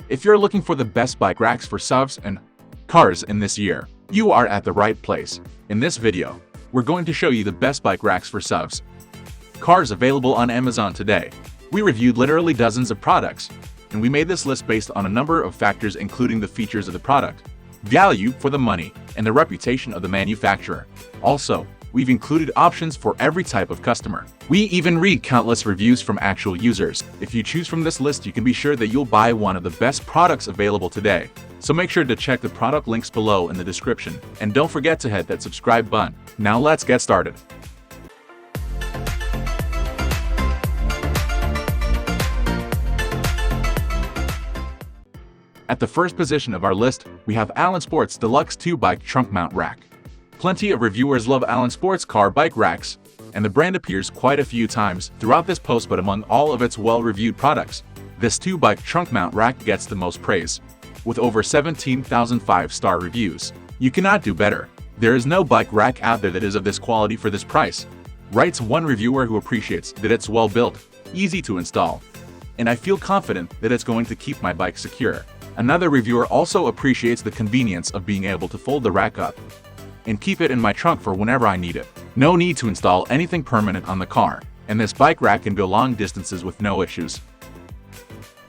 If you're looking for the best bike racks for SUVs and cars in this year, you are at the right place. In this video, we're going to show you the best bike racks for SUVs cars available on Amazon today. We reviewed literally dozens of products, and we made this list based on a number of factors including the features of the product, value for the money, and the reputation of the manufacturer. Also, we've included options for every type of customer. We even read countless reviews from actual users. If you choose from this list, you can be sure that you'll buy one of the best products available today. So make sure to check the product links below in the description, and don't forget to hit that subscribe button. Now let's get started. At the first position of our list, we have Allen Sports Deluxe 2-Bike Trunk Mount Rack. Plenty of reviewers love Allen Sports car bike racks, and the brand appears quite a few times throughout this post, but among all of its well-reviewed products, this 2-bike trunk mount rack gets the most praise. With over 17,000 5-star reviews, you cannot do better. There is no bike rack out there that is of this quality for this price, writes one reviewer who appreciates that it's well built, easy to install, and I feel confident that it's going to keep my bike secure. Another reviewer also appreciates the convenience of being able to fold the rack up and keep it in my trunk for whenever I need it. No need to install anything permanent on the car, and this bike rack can go long distances with no issues.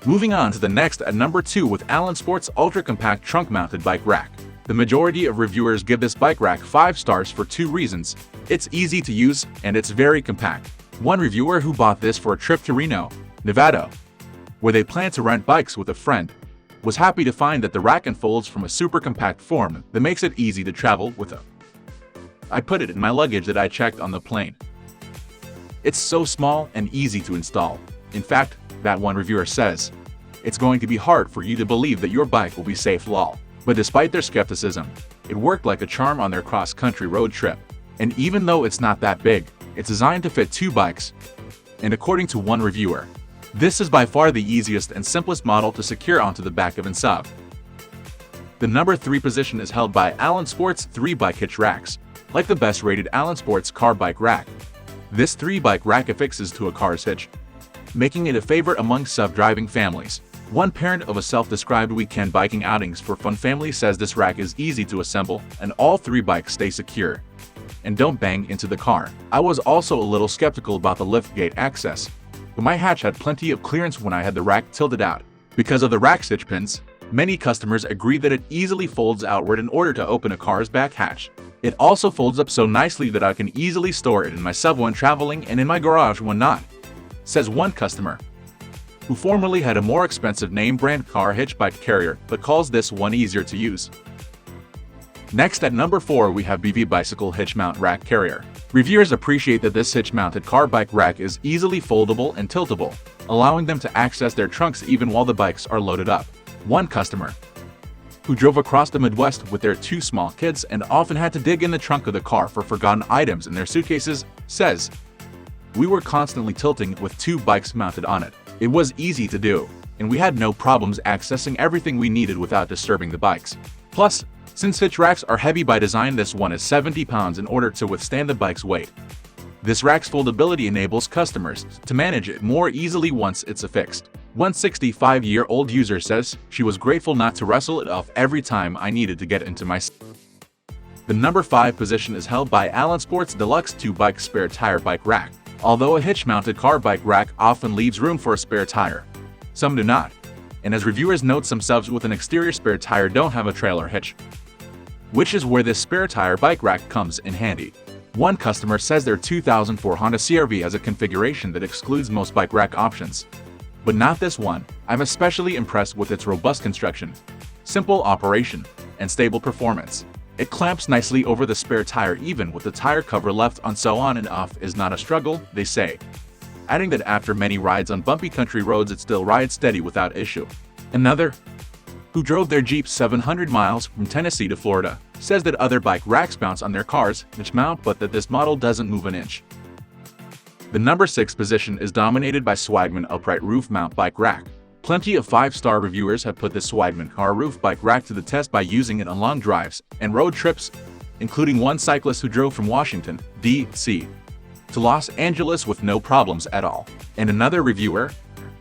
Moving on to the next at number 2 with Allen Sports Ultra Compact Trunk Mounted Bike Rack. The majority of reviewers give this bike rack 5 stars for 2 reasons. It's easy to use, and it's very compact. One reviewer who bought this for a trip to Reno, Nevada, where they plan to rent bikes with a friend, was happy to find that the rack unfolds from a super compact form that makes it easy to travel with it. I put it in my luggage that I checked on the plane. It's so small and easy to install. In fact, that one reviewer says, it's going to be hard for you to believe that your bike will be safe lol. But despite their skepticism, it worked like a charm on their cross-country road trip. And even though it's not that big, it's designed to fit 2 bikes. And according to one reviewer, this is by far the easiest and simplest model to secure onto the back of an SUV. The number 3 position is held by Allen Sports 3-Bike Hitch Racks. Like the best-rated Allen Sports car bike rack, this 3-bike rack affixes to a car's hitch, making it a favorite among SUV-driving families. One parent of a self-described weekend biking outings for fun family says this rack is easy to assemble and all 3 bikes stay secure and don't bang into the car. I was also a little skeptical about the liftgate access, but my hatch had plenty of clearance when I had the rack tilted out. Because of the rack's hitch pins, many customers agree that it easily folds outward in order to open a car's back hatch. It also folds up so nicely that I can easily store it in my SUV when traveling and in my garage when not, says one customer, who formerly had a more expensive name-brand car hitch bike carrier but calls this one easier to use. Next at number 4 we have BV Bicycle Hitch Mount Rack Carrier. Reviewers appreciate that this hitch-mounted car bike rack is easily foldable and tiltable, allowing them to access their trunks even while the bikes are loaded up. One customer, who drove across the Midwest with their 2 small kids and often had to dig in the trunk of the car for forgotten items in their suitcases, says, we were constantly tilting with 2 bikes mounted on it. It was easy to do, and we had no problems accessing everything we needed without disturbing the bikes. Plus, since hitch racks are heavy by design, this one is 70 pounds in order to withstand the bike's weight. This rack's foldability enables customers to manage it more easily once it's affixed. One 65-year-old user says she was grateful not to wrestle it off every time I needed to get into my The number 5 position is held by Allen Sports Deluxe 2-Bike Spare Tire Bike Rack. Although a hitch-mounted car bike rack often leaves room for a spare tire, some do not. And as reviewers note, some SUVs with an exterior spare tire don't have a trailer hitch, which is where this spare tire bike rack comes in handy. One customer says their 2004 Honda CR-V has a configuration that excludes most bike rack options, but not this one. I'm especially impressed with its robust construction, simple operation, and stable performance. It clamps nicely over the spare tire even with the tire cover left on. So on and off is not a struggle, they say, adding that after many rides on bumpy country roads it still rides steady without issue. Another, who drove their Jeep 700 miles from Tennessee to Florida, says that other bike racks bounce on their cars which mount, but that this model doesn't move an inch. The number 6 position is dominated by Swagman Upright Roof Mount Bike Rack. Plenty of 5-star reviewers have put this Swagman car roof bike rack to the test by using it on long drives and road trips, including one cyclist who drove from Washington, D.C. to Los Angeles with no problems at all, and another reviewer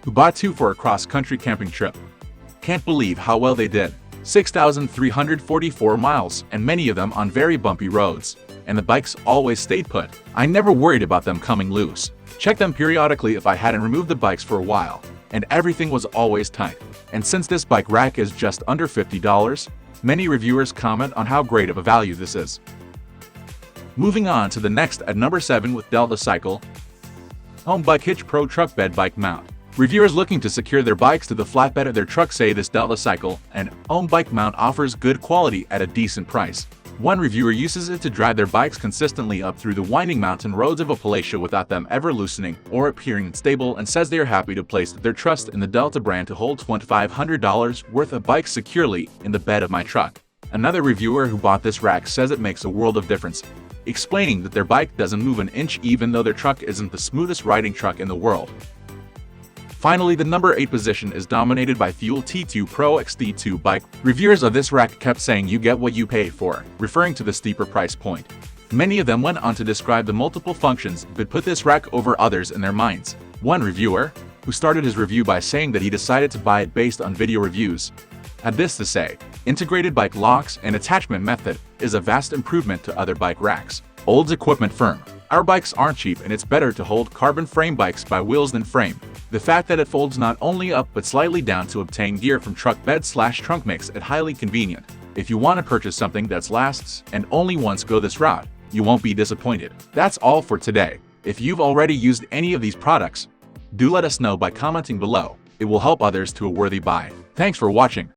who bought 2 for a cross-country camping trip. Can't believe how well they did. 6,344 miles, and many of them on very bumpy roads. And the bikes always stayed put. I never worried about them coming loose. Check them periodically if I hadn't removed the bikes for a while, and everything was always tight. And since this bike rack is just under $50, many reviewers comment on how great of a value this is. Moving on to the next at number 7 with Deluxe Home Bike Hitch Pro Truck Bed Bike Mount. Reviewers looking to secure their bikes to the flatbed of their truck say this Deluxe and home bike mount offers good quality at a decent price. One reviewer uses it to drive their bikes consistently up through the winding mountain roads of Appalachia without them ever loosening or appearing unstable, and says they are happy to place their trust in the Delta brand to hold $2,500 worth of bikes securely in the bed of my truck. Another reviewer who bought this rack says it makes a world of difference, explaining that their bike doesn't move an inch even though their truck isn't the smoothest riding truck in the world. Finally, the number 8 position is dominated by Thule T2 Pro XT2 bike. Reviewers of this rack kept saying you get what you pay for, referring to the steeper price point. Many of them went on to describe the multiple functions that put this rack over others in their minds. One reviewer, who started his review by saying that he decided to buy it based on video reviews, had this to say: integrated bike locks and attachment method is a vast improvement to other bike racks. Old's equipment firm. Our bikes aren't cheap, and it's better to hold carbon frame bikes by wheels than frame. The fact that it folds not only up but slightly down to obtain gear from truck bed/trunk makes it highly convenient. If you want to purchase something that lasts and only once go this route, you won't be disappointed. That's all for today. If you've already used any of these products, do let us know by commenting below. It will help others to a worthy buy. Thanks for watching.